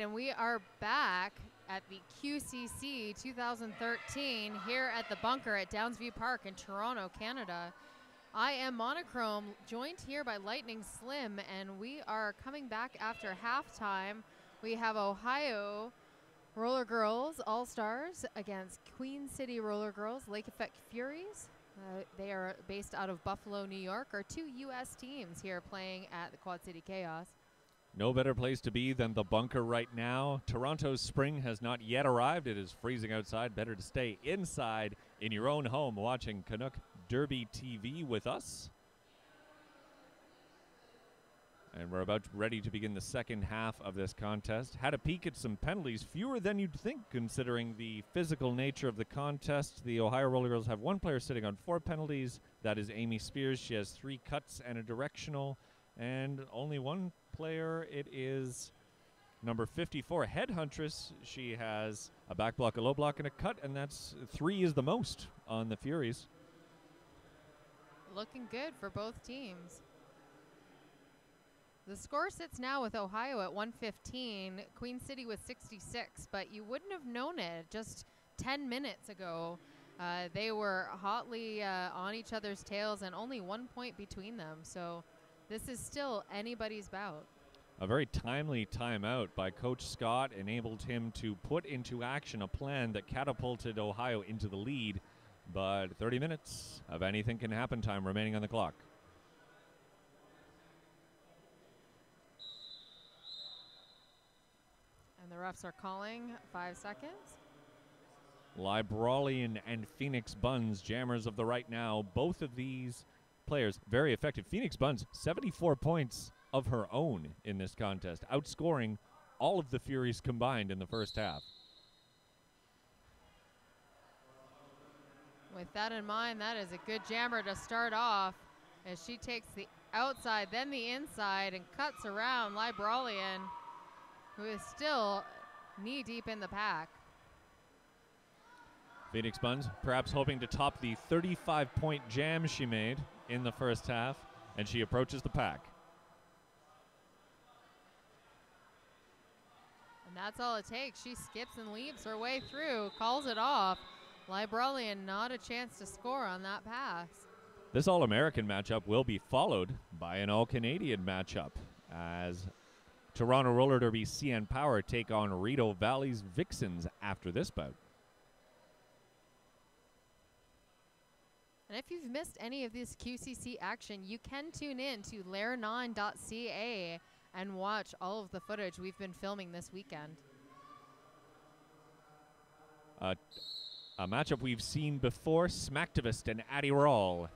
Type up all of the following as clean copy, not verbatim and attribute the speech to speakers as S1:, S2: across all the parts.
S1: and we are back at the QCC 2013 here at the bunker at Downsview Park in Toronto, Canada. I am Monichrome, joined here by Lightning Slim, and we are coming back after halftime. We have Ohio Roller Girls All-Stars against Queen City Roller Girls Lake Effect Furies. They are based out of Buffalo, New York, are two U.S. teams here playing at the Quad City Chaos.
S2: No better place to be than the bunker right now. Toronto's spring has not yet arrived. It is freezing outside. Better to stay inside in your own home watching Canuck Derby TV with us. And we're about ready to begin the second half of this contest. Had a peek at some penalties, fewer than you'd think considering the physical nature of the contest. The Ohio Roller Girls have one player sitting on 4 penalties. That is Amy Spears. She has 3 cuts and a directional. And only one player, it is number 54, Headhuntress. She has a back block, a low block, and a cut, and that's 3 is the most on the Furies.
S1: Looking good for both teams. The score sits now with Ohio at 115, Queen City with 66, but you wouldn't have known it just 10 minutes ago. They were hotly on each other's tails and only 1 point between them, so this is still anybody's bout.
S2: A very timely timeout by Coach Scott enabled him to put into action a plan that catapulted Ohio into the lead, but 30 minutes of anything can happen time remaining on the clock.
S1: And the refs are calling 5 seconds.
S2: Libralian and Phoenix Buns, jammers of the right now. Both of these players very effective. Phoenix Buns, 74 points of her own in this contest, outscoring all of the Furies combined in the first half.
S1: With that in mind, that is a good jammer to start off as she takes the outside, then the inside, and cuts around Libralian, who is still knee-deep in the pack.
S2: Phoenix Buns perhaps hoping to top the 35-point jam she made in the first half, and she approaches the pack.
S1: And that's all it takes. She skips and leaps her way through, calls it off. Libralian not a chance to score on that pass.
S2: This All-American matchup will be followed by an All-Canadian matchup as Toronto Roller Derby CN Power take on Rideau Valley's Vixens after this bout.
S1: And if you've missed any of this QCC action, you can tune in to lair9.ca and watch all of the footage we've been filming this weekend.
S2: A matchup we've seen before, Smacktivist and Addie Rawl.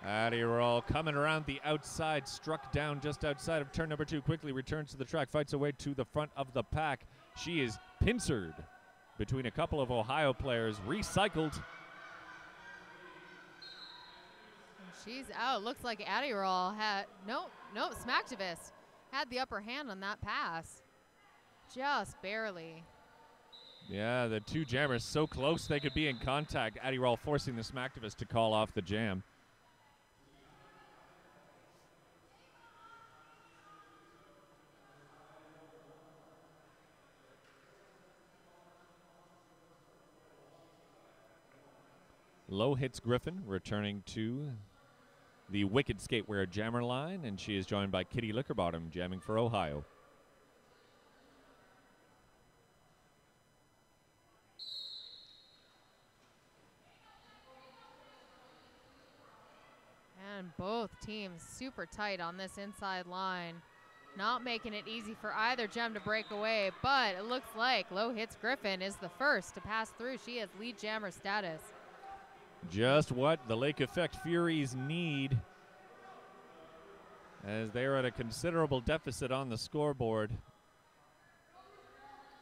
S2: Addie Rawl coming around the outside, struck down just outside of turn number 2, quickly returns to the track, fights her way to the front of the pack. She is pincered between a couple of Ohio players, recycled.
S1: And she's out. Looks like Addie Rawl had, nope, Smacktivist had the upper hand on that pass. Just barely.
S2: Yeah, the two jammers so close they could be in contact. Addie Rawl forcing the Smacktivist to call off the jam. Low hits Griffin, returning to the Wicked Skatewear jammer line, and she is joined by Kitty Lickerbottom, jamming for Ohio.
S1: And both teams super tight on this inside line. Not making it easy for either gem to break away, but it looks like Low Hits Griffin is the first to pass through. She has lead jammer status.
S2: Just what the Lake Effect Furies need, as they are at a considerable deficit on the scoreboard.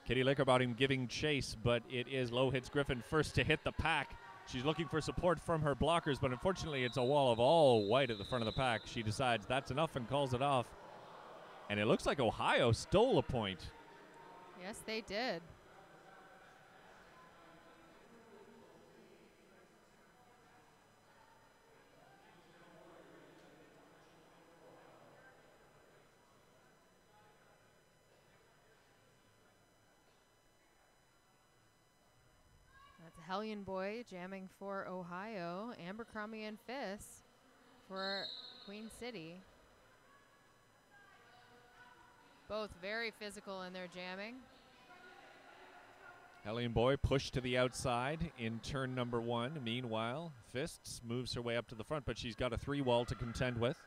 S2: Kitty Lickerbottom giving chase, but it is Low Hits Griffin first to hit the pack. She's looking for support from her blockers, but unfortunately it's a wall of all white at the front of the pack. She decides that's enough and calls it off. And it looks like Ohio stole a point.
S1: Yes, they did. That's Hellion Boy jamming for Ohio. Abercrombie and Fist for Queen City. Both very physical in their jamming.
S2: Hellion Boy pushed to the outside in turn number 1. Meanwhile, Fists moves her way up to the front, but she's got a 3-wall to contend with.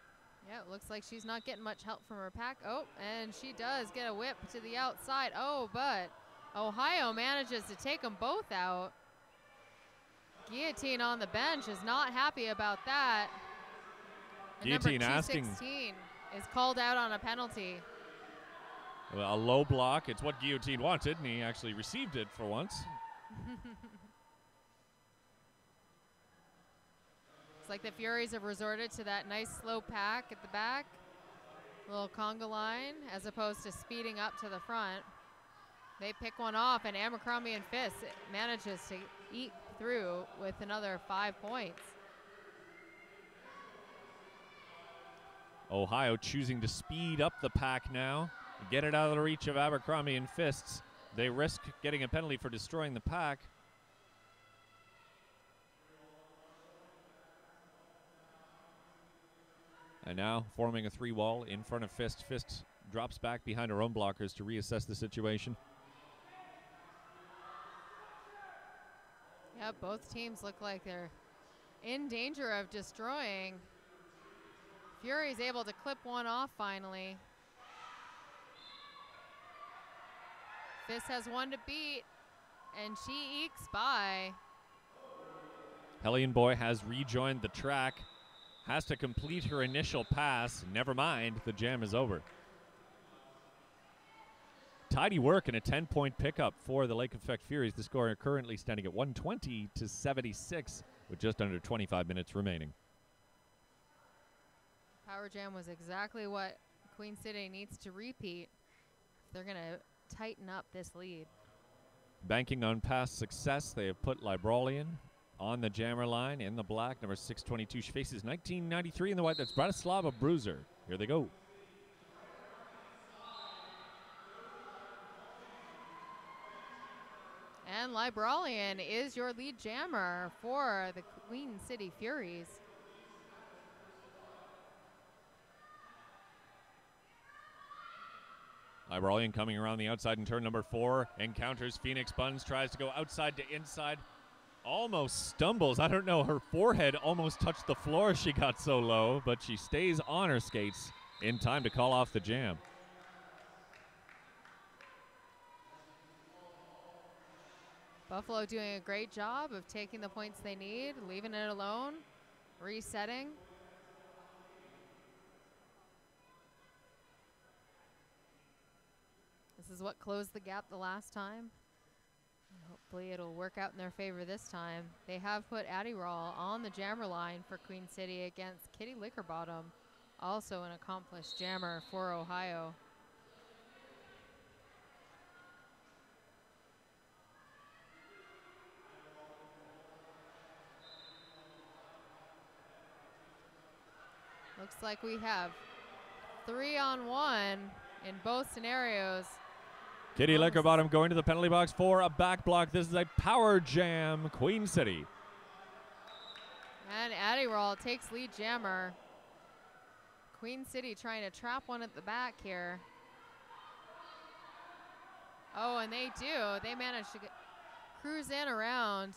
S1: Yeah, it looks like she's not getting much help from her pack. Oh, and she does get a whip to the outside. Oh, but Ohio manages to take them both out. Guillotine on the bench is not happy about that. And
S2: Guillotine
S1: number
S2: asking.
S1: 216 is called out on a penalty.
S2: Well, a low block. It's what Guillotine wanted, and he actually received it for once.
S1: It's like the Furies have resorted to that nice slow pack at the back. Little conga line, as opposed to speeding up to the front. They pick one off, and Abercrombie and Fist manages to eke through with another 5 points.
S2: Ohio choosing to speed up the pack now. Get it out of the reach of Abercrombie and Fists. They risk getting a penalty for destroying the pack. And now forming a 3-wall in front of Fist. Fist drops back behind her own blockers to reassess the situation.
S1: Yeah, both teams look like they're in danger of destroying. Fury's able to clip one off finally. Fist has one to beat, and she ekes by.
S2: Hellion Boy has rejoined the track, has to complete her initial pass. Never mind, the jam is over. Tidy work and a 10-point pickup for the Lake Effect Furies. The score currently standing at 120-76 with just under 25 minutes remaining.
S1: Power jam was exactly what Queen City needs to repeat. They're going to tighten up this lead.
S2: Banking on past success, they have put Libralian on the jammer line in the black. Number 622, she faces 1993 in the white. That's Bratislava Bruiser. Here they go.
S1: And Libralian is your lead jammer for the Queen City Furies.
S2: Libralian coming around the outside in turn number 4. Encounters Phoenix Buns, tries to go outside to inside. Almost stumbles. I don't know, her forehead almost touched the floor. She got so low, but she stays on her skates in time to call off the jam.
S1: Buffalo doing a great job of taking the points they need, leaving it alone, resetting. This is what closed the gap the last time. Hopefully it'll work out in their favor this time. They have put Adderall on the jammer line for Queen City against Kitty Lickerbottom, also an accomplished jammer for Ohio. Looks like we have 3-on-1 in both scenarios.
S2: Kitty Lickerbottom going to the penalty box for a back block. This is a power jam, Queen City.
S1: And Adderall takes lead jammer. Queen City trying to trap one at the back here. Oh, and they do. They manage to cruise in around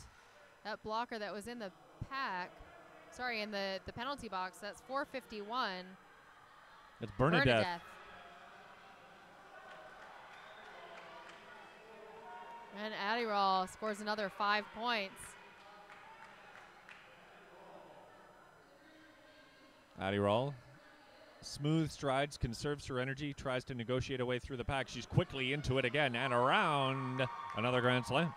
S1: that blocker that was in the pack. Sorry, in the penalty box. That's 451.
S2: It's Bernadette.
S1: And Adderall scores another 5 points.
S2: Adderall, smooth strides, conserves her energy, tries to negotiate a way through the pack. She's quickly into it again and around. Another grand slam.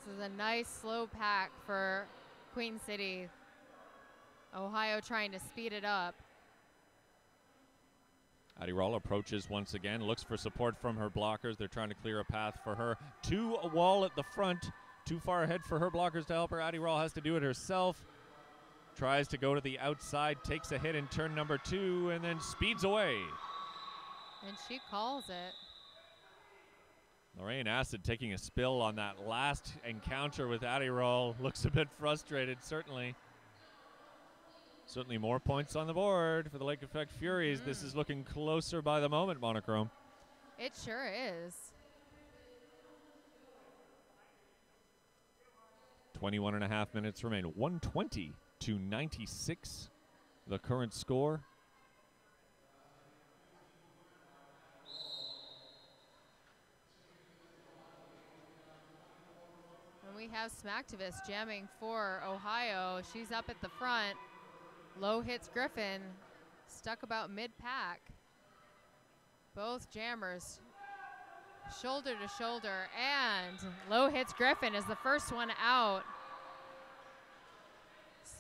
S1: This is a nice slow pack for Queen City. Ohio trying to speed it up.
S2: Adderall approaches once again, looks for support from her blockers. They're trying to clear a path for her to a wall at the front. Too far ahead for her blockers to help her. Adderall has to do it herself. Tries to go to the outside, takes a hit in turn number 2, and then speeds away.
S1: And she calls it.
S2: Lorraine Acid taking a spill on that last encounter with Adderall. Looks a bit frustrated, certainly. Certainly more points on the board for the Lake Effect Furies. This is looking closer by the moment, Monichrome.
S1: It sure is.
S2: 21.5 minutes remain. 120 to 96, the current score.
S1: And we have Smacktivist jamming for Ohio. She's up at the front. Low hits Griffin, stuck about mid-pack. Both jammers shoulder to shoulder, and low hits Griffin is the first one out.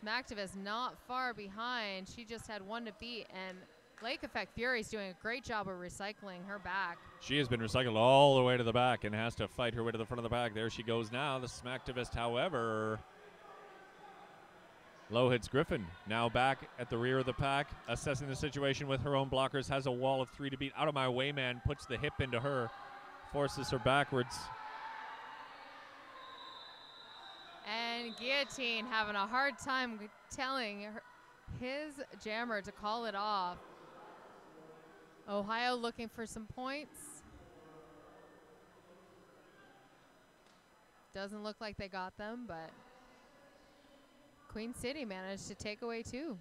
S1: Smacktivist not far behind. She just had one to beat, and Lake Effect Fury's doing a great job of recycling her back.
S2: She has been recycled all the way to the back and has to fight her way to the front of the back. There she goes now. The Smacktivist, however, low hits Griffin, now back at the rear of the pack, assessing the situation with her own blockers, has a wall of 3 to beat. Out of my way, man, puts the hip into her, forces her backwards.
S1: And Guillotine having a hard time telling his jammer to call it off. Ohio looking for some points. Doesn't look like they got them, but Queen City managed to take away 2.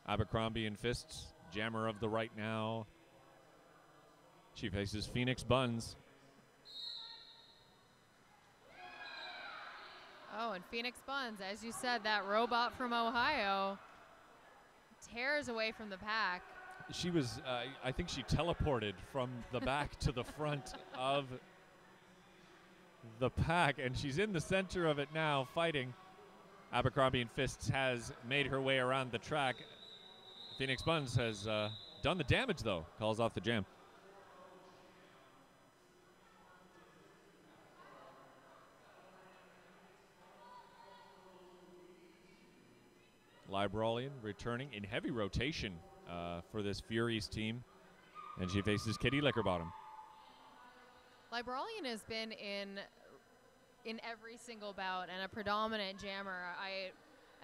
S2: Abercrombie and Fists, jammer of the right now. She faces Phoenix Buns.
S1: Oh, and Phoenix Buns, as you said, that robot from Ohio tears away from the pack.
S2: She was, I think she teleported from the back to the front of the pack, and she's in the center of it now, fighting. Abercrombie and Fists has made her way around the track. Phoenix Buns has done the damage, though. Calls off the jam. Libralian returning in heavy rotation for this Furies team, and she faces Kitty Lickerbottom.
S1: Libralian has been in every single bout and a predominant jammer. I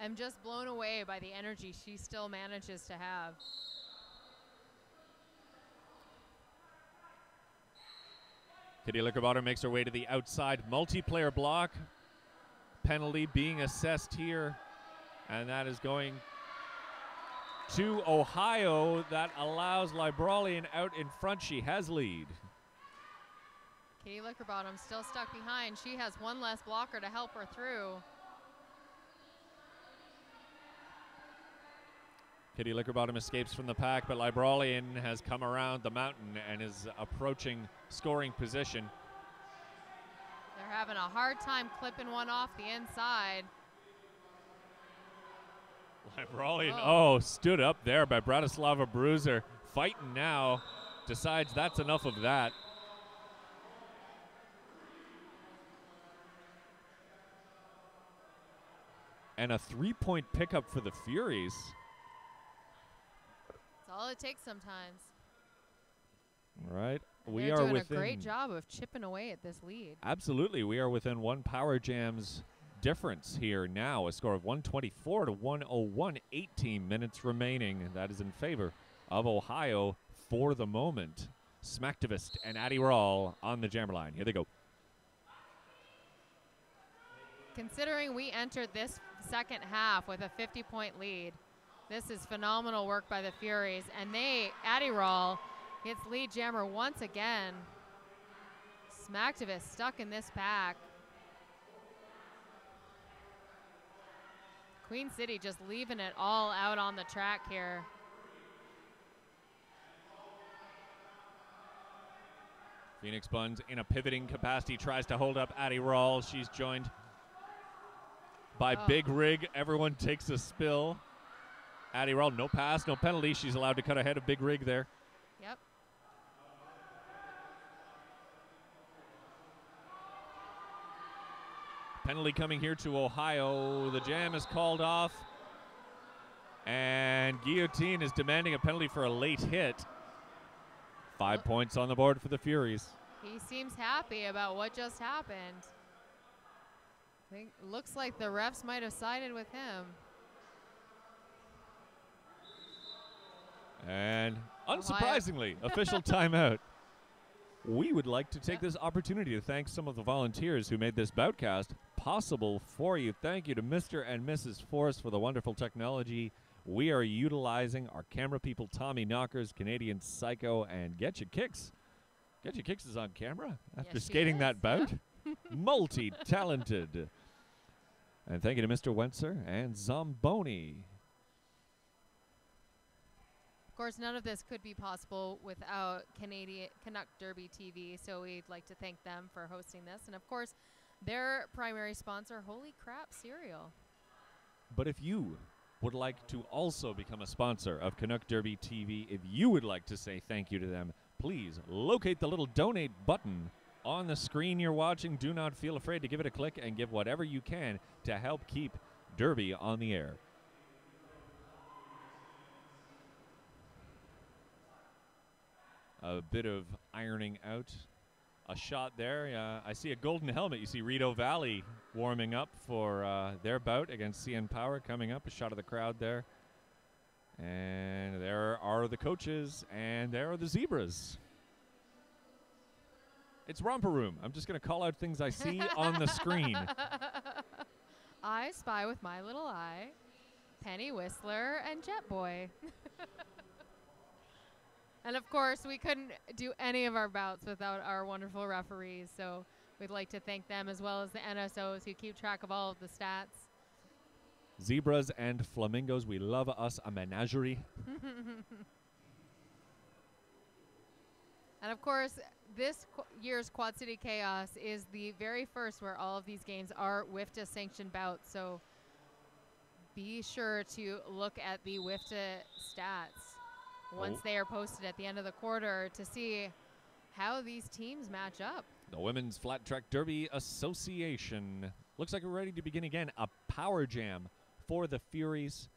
S1: am just blown away by the energy she still manages to have.
S2: Kitty Lickerbottom makes her way to the outside. Multiplayer block. Penalty being assessed here. And that is going to Ohio. That allows Libralian out in front. She has lead.
S1: Kitty Lickerbottom still stuck behind. She has one less blocker to help her through.
S2: Kitty Lickerbottom escapes from the pack, but Libralian has come around the mountain and is approaching scoring position.
S1: They're having a hard time clipping one off the inside.
S2: Libralian, stood up there by Bratislava Bruiser. Fighting now. Decides that's enough of that. And a 3-point pickup for the Furies.
S1: That's all it takes sometimes.
S2: All right.
S1: They're doing a great job of chipping away at this lead.
S2: Absolutely. We are within one Power Jam's difference here now. A score of 124 to 101. 18 minutes remaining. That is in favor of Ohio for the moment. Smacktivist and Addy Rawl on the jammer line. Here they go.
S1: Considering we entered this second half with a 50-point lead, this is phenomenal work by the Furies. And Addy Rawl gets lead jammer once again. Smacktivist stuck in this pack. Queen City just leaving it all out on the track here.
S2: Phoenix Buns in a pivoting capacity tries to hold up Addy Rawl. She's joined by Big Rig. Everyone takes a spill. Addy Rawl, no pass, no penalty. She's allowed to cut ahead of Big Rig there.
S1: Yep.
S2: Penalty coming here to Ohio. The jam is called off. And Guillotine is demanding a penalty for a late hit. 5 points on the board for the Furies.
S1: He seems happy about what just happened. Looks like the refs might have sided with him.
S2: And unsurprisingly, official timeout. We would like to take this opportunity to thank some of the volunteers who made this boutcast possible for you. Thank you to Mr. and Mrs. Force for the wonderful technology we are utilizing. Our camera people, Tomy Knockers, Canadian Psycho, and Getcha Kicks. Getcha Kicks is on camera after skating that bout. Multi-talented. And thank you to Mr. Whistler and Zombonie.
S1: Of course, none of this could be possible without Canuck Derby TV, so we'd like to thank them for hosting this. And of course, their primary sponsor, Holy Crap Cereal.
S2: But if you would like to also become a sponsor of Canuck Derby TV, if you would like to say thank you to them, please locate the little donate button on the screen you're watching. Do not feel afraid to give it a click and give whatever you can to help keep Derby on the air. A bit of ironing out. A shot there. I see a golden helmet. You see Rideau Valley warming up for their bout against CN Power coming up. A shot of the crowd there. And there are the coaches, and there are the zebras. It's Romper Room. I'm just going to call out things I see on the screen.
S1: I spy with my little eye Penny Whistler and Jet Boy. And of course, we couldn't do any of our bouts without our wonderful referees, so we'd like to thank them as well as the NSOs who keep track of all of the stats.
S2: Zebras and flamingos, we love us a menagerie.
S1: And of course, this year's Quad City Chaos is the very first where all of these games are WFTDA sanctioned bouts, so be sure to look at the WFTDA stats once they are posted at the end of the quarter to see how these teams match up.
S2: The Women's Flat Track Derby Association. Looks like we're ready to begin again. A power jam for the Furies.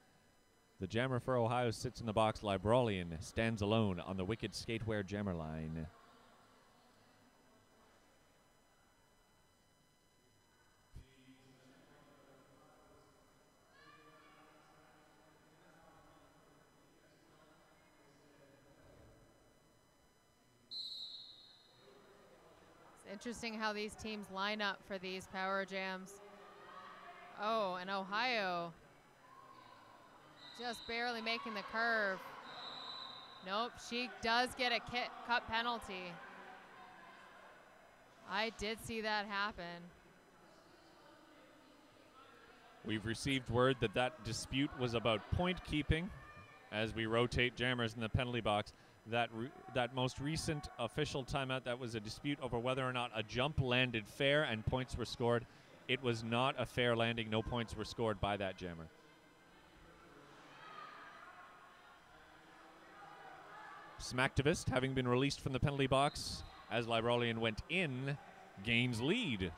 S2: The jammer for Ohio sits in the box. Librolian stands alone on the wicked skatewear jammer line.
S1: Interesting how these teams line up for these power jams. Oh, and Ohio just barely making the curve. Nope, she does get a cut penalty. I did see that happen.
S2: We've received word that that dispute was about point keeping as we rotate jammers in the penalty box. That most recent official timeout, that was a dispute over whether or not a jump landed fair and points were scored. It was not a fair landing. No points were scored by that jammer. Smacktivist, having been released from the penalty box as Librolian went in, gains lead.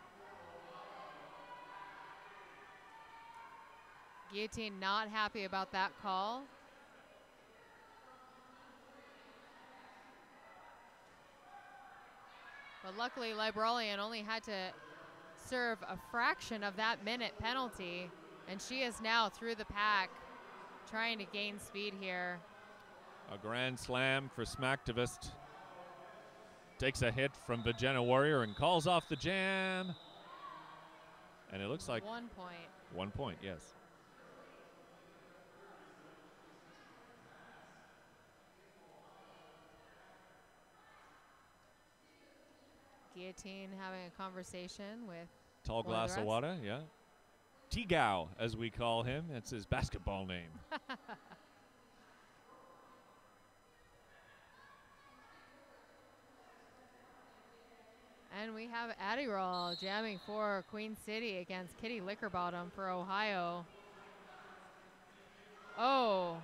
S1: Guillotine not happy about that call. But luckily, Librolian only had to serve a fraction of that minute penalty, and she is now through the pack, trying to gain speed here.
S2: A grand slam for Smacktivist. Takes a hit from Vagina Warrior and calls off the jam. And it looks like
S1: 1 point.
S2: 1 point, yes.
S1: Guillotine having a conversation with
S2: Tall glass of water, yeah. Tigao, as we call him. That's his basketball name.
S1: And we have Adderall jamming for Queen City against Kitty Lickerbottom for Ohio. Oh,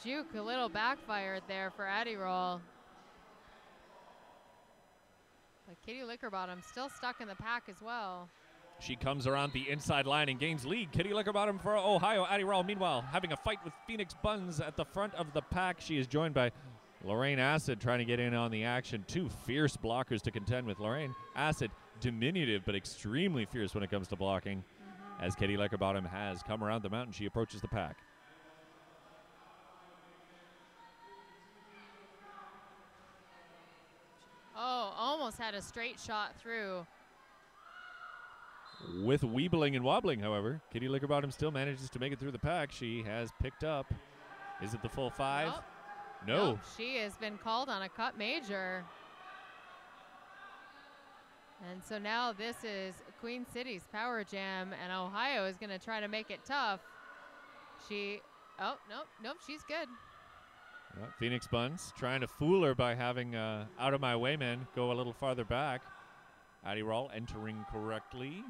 S1: juke a little backfired there for Adderall. But Kitty Lickerbottom still stuck in the pack as well.
S2: She comes around the inside line and gains lead. Kitty Lickerbottom for Ohio. Adderall, meanwhile, having a fight with Phoenix Buns at the front of the pack. She is joined by Lorraine Acid trying to get in on the action. Two fierce blockers to contend with. Lorraine Acid, diminutive but extremely fierce when it comes to blocking. As Katie Leckerbottom has come around the mountain, she approaches the pack.
S1: Oh, almost had a straight shot through.
S2: With weebling and wobbling, however, Katie Leckerbottom still manages to make it through the pack. She has picked up. Is it the full 5?
S1: Nope.
S2: No.
S1: Nope. She has been called on a cut major. And so now this is Queen City's Power Jam, and Ohio is going to try to make it tough. Oh, nope, she's good.
S2: Well, Phoenix Buns trying to fool her by having Out of My Way Man go a little farther back. Addy Roll entering correctly.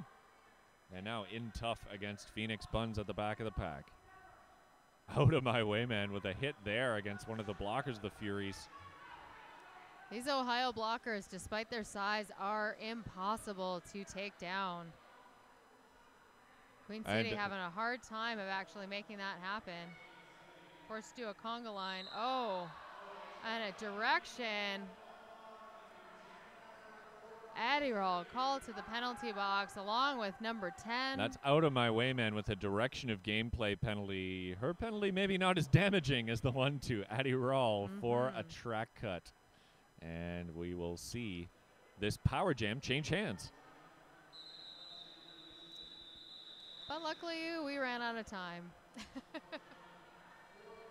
S2: And now in tough against Phoenix Buns at the back of the pack. Out of My Way Man with a hit there against one of the blockers of the Furies.
S1: These Ohio blockers, despite their size, are impossible to take down. Queen City having a hard time of actually making that happen. Forced to do a conga line. Oh, and a direction. Adderall called to the penalty box along with number 10.
S2: That's Out of My Way Man with a direction of gameplay penalty. Her penalty maybe not as damaging as the one to Adderall for a track cut. And we will see this Power Jam change hands.
S1: But luckily, we ran out of time.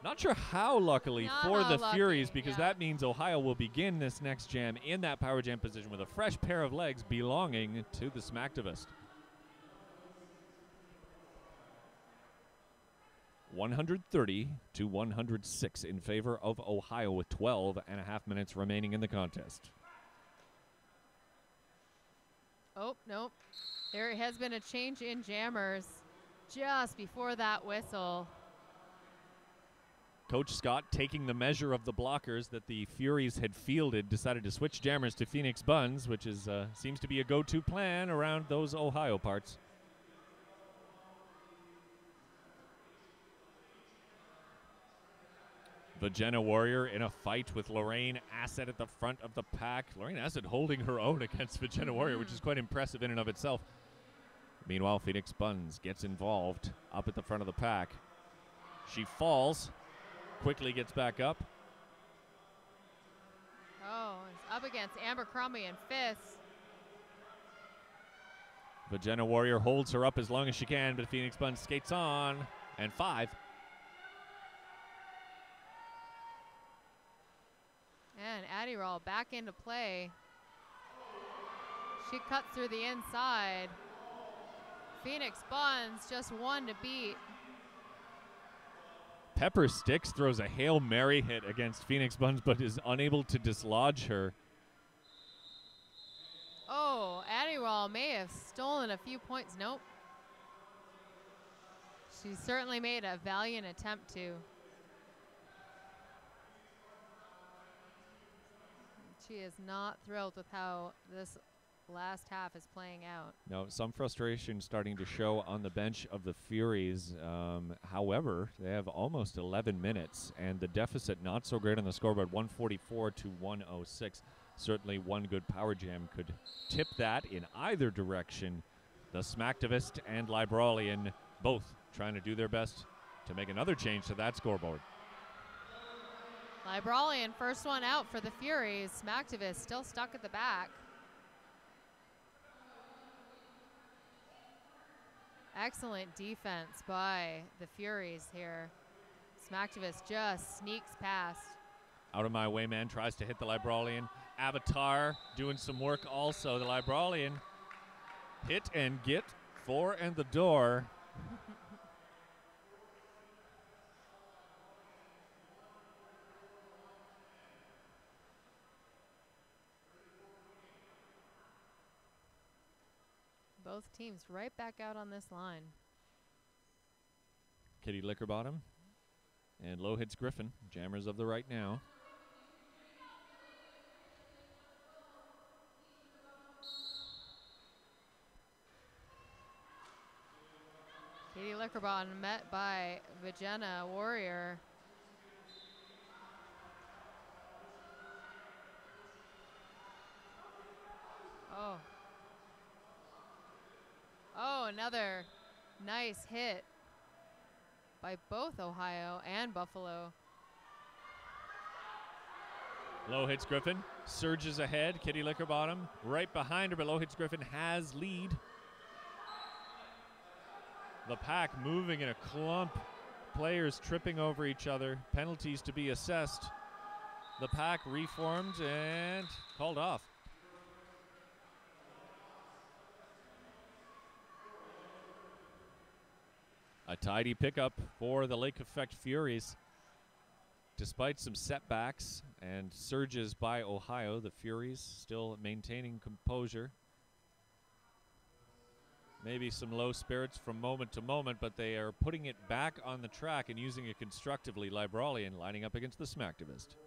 S2: Not sure how luckily
S1: Not
S2: for
S1: how
S2: the
S1: lucky,
S2: Furies, because that means Ohio will begin this next jam in that Power Jam position with a fresh pair of legs belonging to the Smacktivist. 130 to 106 in favor of Ohio with 12 and a half minutes remaining in the contest.
S1: Oh, nope. There has been a change in jammers just before that whistle.
S2: Coach Scott, taking the measure of the blockers that the Furies had fielded, decided to switch jammers to Phoenix Buns, which is seems to be a go-to plan around those Ohio parts. Vagina Warrior in a fight with Lorraine Acid at the front of the pack. Lorraine Acid holding her own against Vagina Warrior, which is quite impressive in and of itself. Meanwhile, Phoenix Buns gets involved up at the front of the pack. She falls, quickly gets back up.
S1: Oh, it's up against Abercrombie and Fist.
S2: Vagina Warrior holds her up as long as she can, but Phoenix Buns skates on. And 5.
S1: And Adderall back into play. She cuts through the inside. Phoenix Buns just one to beat.
S2: Pepper Sticks throws a Hail Mary hit against Phoenix Buns, but is unable to dislodge her.
S1: Oh, Adderall may have stolen a few points. Nope. She certainly made a valiant attempt to. She is not thrilled with how this last half is playing out.
S2: No, some frustration starting to show on the bench of the Furies. However, they have almost 11 minutes, and the deficit not so great on the scoreboard, 144 to 106. Certainly one good Power Jam could tip that in either direction. The Smacktivist and Libralian both trying to do their best to make another change to that scoreboard.
S1: Libralian, first one out for the Furies. Smacktivist still stuck at the back. Excellent defense by the Furies here. Smacktivist just sneaks past.
S2: Out of My Way Man tries to hit the Libralian. Avatar doing some work also. The Libralian hit and get 4 and the door.
S1: Both teams right back out on this line.
S2: Kitty Lickerbottom and Low Hits Griffin, jammers of the right now.
S1: Katie Lickerbottom met by Vagina Warrior. Another nice hit by both Ohio and Buffalo.
S2: Low hits Griffin, surges ahead. Kitty Lickerbottom right behind her, but low hits Griffin has lead. The pack moving in a clump. Players tripping over each other. Penalties to be assessed. The pack reformed and called off. A tidy pickup for the Lake Effect Furies. Despite some setbacks and surges by Ohio, the Furies still maintaining composure. Maybe some low spirits from moment to moment, but they are putting it back on the track and using it constructively. Libralian lining up against the Smacktivist.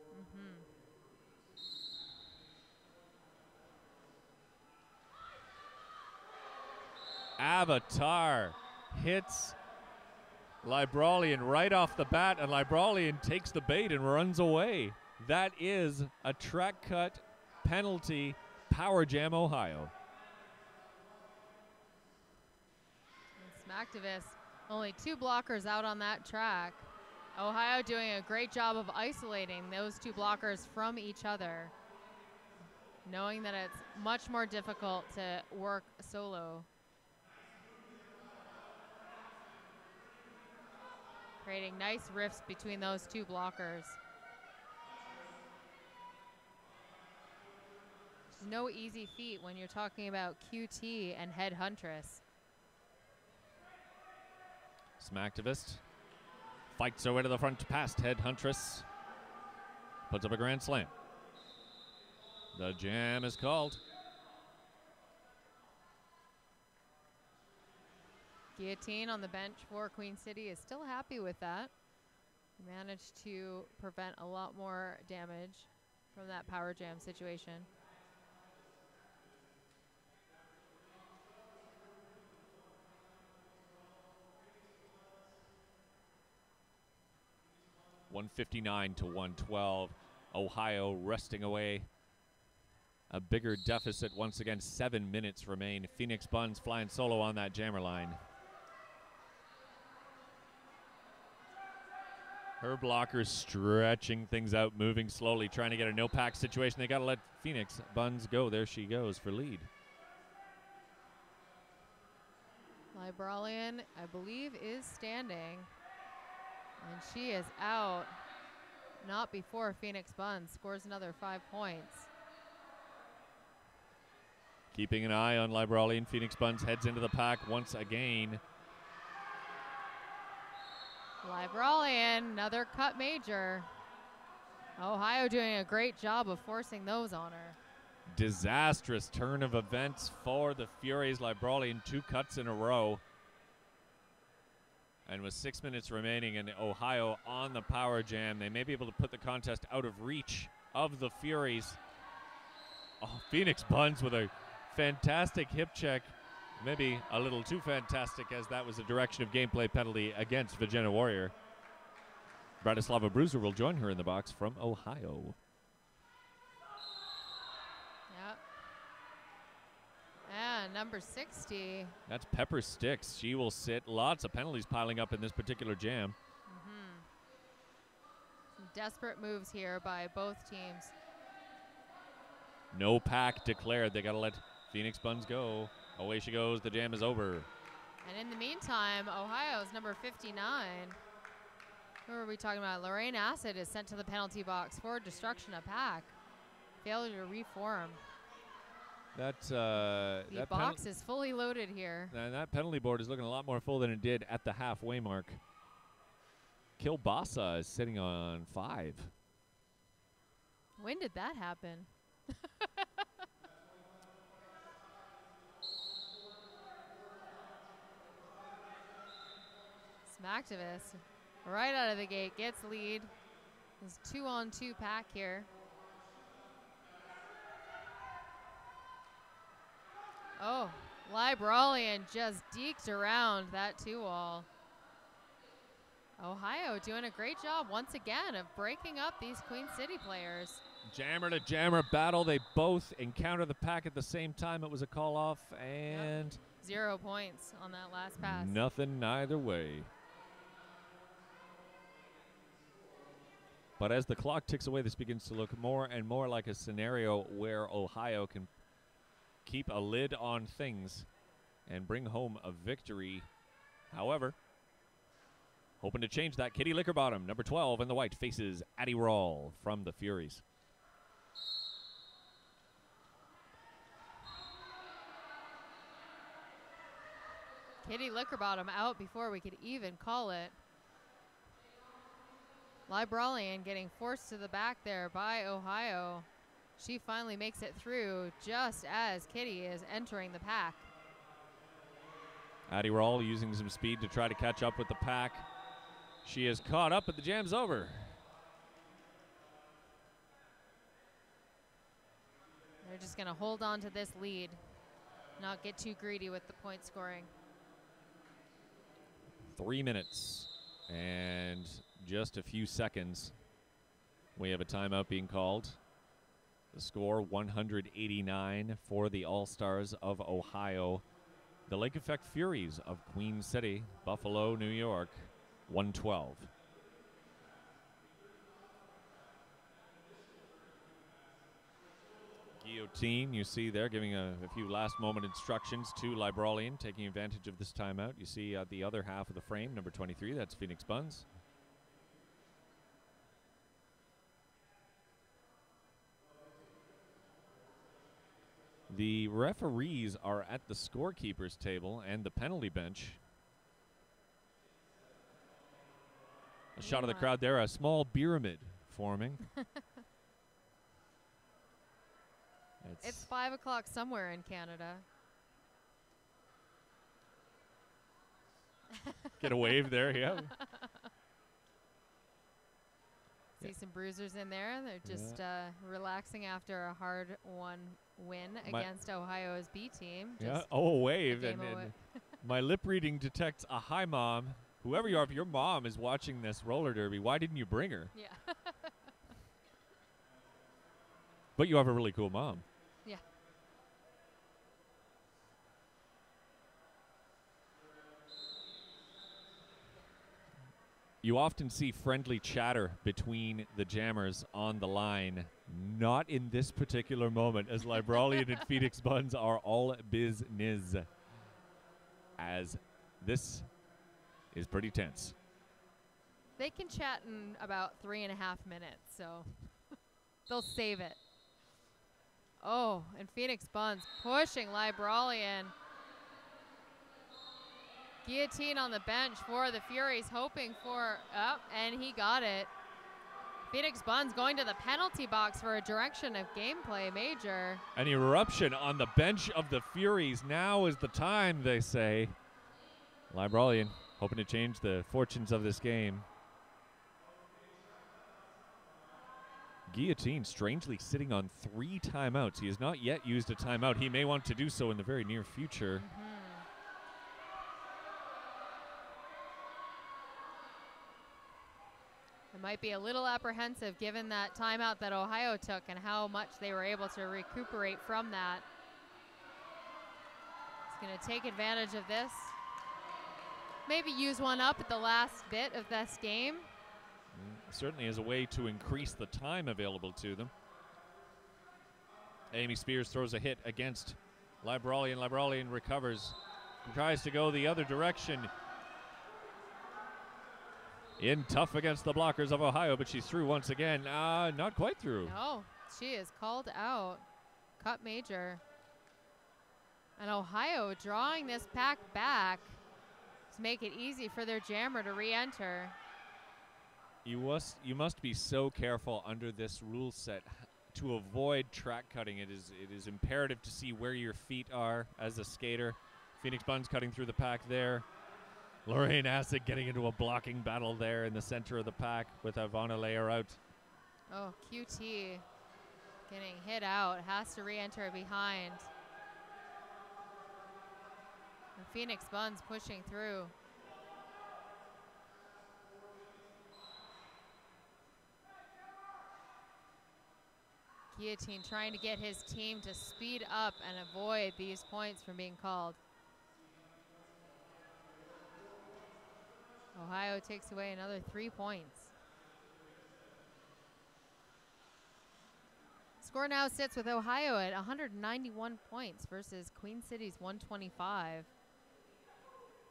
S2: Avatar hits Libralian right off the bat, and Libralian takes the bait and runs away. That is a track cut penalty, Power Jam, Ohio.
S1: Smacktivist, only 2 blockers out on that track. Ohio doing a great job of isolating those 2 blockers from each other, knowing that it's much more difficult to work solo. Creating nice rifts between those 2 blockers. No easy feat when you're talking about QT and Head Huntress.
S2: Smacktivist fights her way to the front past Head Huntress. Puts up a grand slam. The jam is called.
S1: Guillotine on the bench for Queen City is still happy with that. Managed to prevent a lot more damage from that Power Jam situation.
S2: $159 to $112. Ohio resting away. A bigger deficit once again. 7 minutes remain. Phoenix Buns flying solo on that jammer line. Her blockers stretching things out, moving slowly, trying to get a no-pack situation. They got to let Phoenix Buns go. There she goes for lead.
S1: Libralian, I believe, is standing. And she is out. Not before Phoenix Buns scores another 5 points.
S2: Keeping an eye on Libralian. Phoenix Buns heads into the pack once again.
S1: Libralian, another cut major. Ohio doing a great job of forcing those on her.
S2: Disastrous turn of events for the Furies. Libralian 2 cuts in a row. And with 6 minutes remaining and Ohio on the Power Jam, they may be able to put the contest out of reach of the Furies. Oh, Phoenix Buns with a fantastic hip check. Maybe a little too fantastic, as that was a direction of gameplay penalty against Virginia Warrior. Bratislava Bruiser will join her in the box from Ohio.
S1: Yep. And number 60.
S2: That's Pepper Sticks. She will sit. Lots of penalties piling up in this particular jam.
S1: Some desperate moves here by both teams.
S2: No pack declared. They got to let Phoenix Buns go. Away she goes. The jam is over.
S1: And in the meantime, Ohio's number 59. Who are we talking about? Lorraine Acid is sent to the penalty box for destruction of pack. Failure to reform.
S2: The
S1: box is fully loaded here.
S2: And that penalty board is looking a lot more full than it did at the halfway mark. Kilbasa is sitting on 5.
S1: When did that happen? Smacktivist, right out of the gate, gets lead. There's 2-on-2 pack here. Oh, Libralian just deked around that 2-wall. Ohio doing a great job once again of breaking up these Queen City players.
S2: Jammer to jammer battle. They both encounter the pack at the same time. It was a call off and...
S1: Yep. 0 points on that last pass.
S2: Nothing either way. But as the clock ticks away, this begins to look more and more like a scenario where Ohio can keep a lid on things and bring home a victory. However, hoping to change that, Kitty Lickerbottom, number 12 in the white, faces Addie Rawl from the Furies.
S1: Kitty Lickerbottom out before we could even call it. Libralian getting forced to the back there by Ohio. She finally makes it through just as Kitty is entering the pack.
S2: Addie Rawl using some speed to try to catch up with the pack. She is caught up, but the jam's over.
S1: They're just going to hold on to this lead, not get too greedy with the point scoring.
S2: 3 minutes and just a few seconds. We have a timeout being called. The score 189 for the All-Stars of Ohio. The Lake Effect Furies of Queen City, Buffalo, New York, 112. Guillotine, you see there, giving a few last-moment instructions to Libralian, taking advantage of this timeout. You see the other half of the frame, number 23, that's Phoenix Buns. The referees are at the scorekeepers table and the penalty bench. A shot of the crowd there, a small pyramid forming.
S1: It's 5 o'clock somewhere in Canada.
S2: Get a wave there, yeah.
S1: See some bruisers in there. They're just relaxing after a hard-won win against Ohio's B team.
S2: Yeah. Oh, a wave. And my lip reading detects a hi, Mom. Whoever you are, if your mom is watching this roller derby, why didn't you bring her?
S1: Yeah.
S2: But you have a really cool mom.
S1: Yeah.
S2: You often see friendly chatter between the jammers on the line. Not in this particular moment, as Libralian and Phoenix Buns are all business. As this is pretty tense.
S1: They can chat in about 3.5 minutes, so they'll save it. Oh, and Phoenix Buns pushing Libralian. Guillotine on the bench for the Furies, hoping for up, and he got it. Phoenix Buns going to the penalty box for a direction of gameplay major.
S2: An eruption on the bench of the Furies. Now is the time, they say. Libralian hoping to change the fortunes of this game. Guillotine strangely sitting on 3 timeouts. He has not yet used a timeout. He may want to do so in the very near future.
S1: It might be a little apprehensive given that timeout that Ohio took and how much they were able to recuperate from that. He's going to take advantage of this. Maybe use one up at the last bit of this game.
S2: Certainly as a way to increase the time available to them. Amy Spears throws a hit against Libralian. Libralian recovers, tries to go the other direction. In tough against the blockers of Ohio, but she's through once again. Not quite through.
S1: No, she is called out. Cut major. And Ohio drawing this pack back to make it easy for their jammer to re-enter.
S2: You must be so careful under this rule set to avoid track cutting. It is imperative to see where your feet are as a skater. Phoenix Buns cutting through the pack there. Lorraine Acid getting into a blocking battle there in the center of the pack with Ivana Layer out.
S1: Oh, QT getting hit out, has to re-enter behind. And Phoenix Buns pushing through. Guillotine trying to get his team to speed up and avoid these points from being called. Ohio takes away another 3 points. Score now sits with Ohio at 191 points versus Queen City's 125.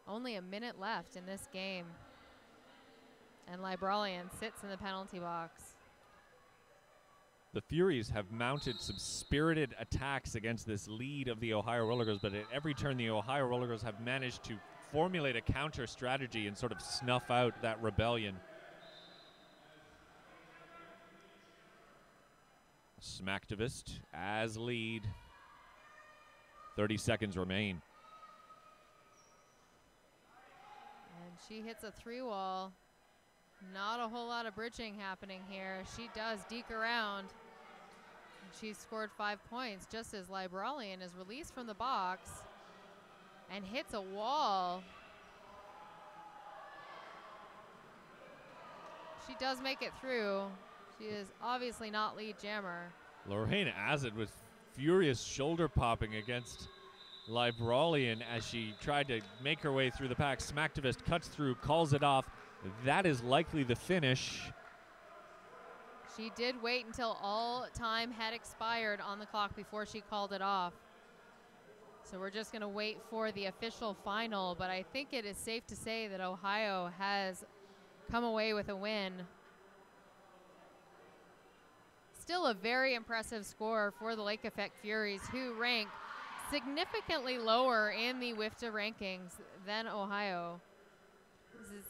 S1: Only a minute left in this game. And Libralian sits in the penalty box.
S2: The Furies have mounted some spirited attacks against this lead of the Ohio Roller Girls, but at every turn the Ohio Roller Girls have managed to formulate a counter strategy and sort of snuff out that rebellion. Smacktivist as lead. 30 seconds remain.
S1: And she hits a 3-wall. Not a whole lot of bridging happening here. She does deke around. She scored 5 points just as Libralian is released from the box and hits a wall. She does make it through. She is obviously not lead jammer.
S2: Lorraine Azad was furious shoulder popping against Libralian as she tried to make her way through the pack. Smacktivist cuts through, calls it off. That is likely the finish.
S1: She did wait until all time had expired on the clock before she called it off. So we're just going to wait for the official final, but I think it is safe to say that Ohio has come away with a win. Still a very impressive score for the Lake Effect Furies, who rank significantly lower in the WFTDA rankings than Ohio. This is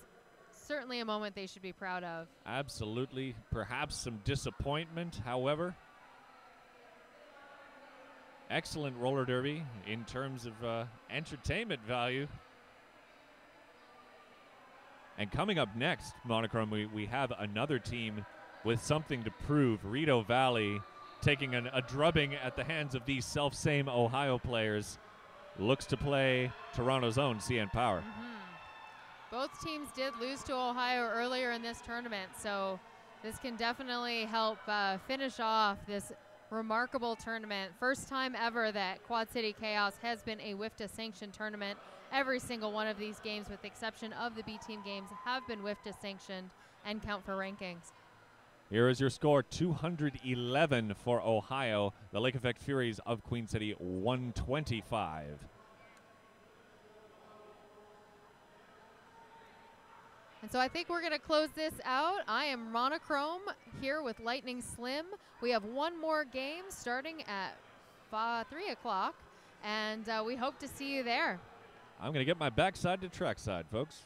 S1: certainly a moment they should be proud of.
S2: Absolutely. Perhaps some disappointment, however. Excellent roller derby in terms of entertainment value. And coming up next, Monichrome, we have another team with something to prove. Rideau Valley taking a drubbing at the hands of these self-same Ohio players. Looks to play Toronto's own CN Power.
S1: Both teams did lose to Ohio earlier in this tournament, so this can definitely help finish off this remarkable tournament. First time ever that Quad City Chaos has been a WFTDA sanctioned tournament. Every single one of these games, with the exception of the B team games, have been WFTDA sanctioned and count for rankings.
S2: Here is your score, 211 for Ohio. The Lake Effect Furies of Queen City, 125.
S1: And so I think we're going to close this out. I am Monichrome here with Lightning Slim. We have one more game starting at 3 o'clock, and we hope to see you there.
S2: I'm going to get my backside to trackside, folks.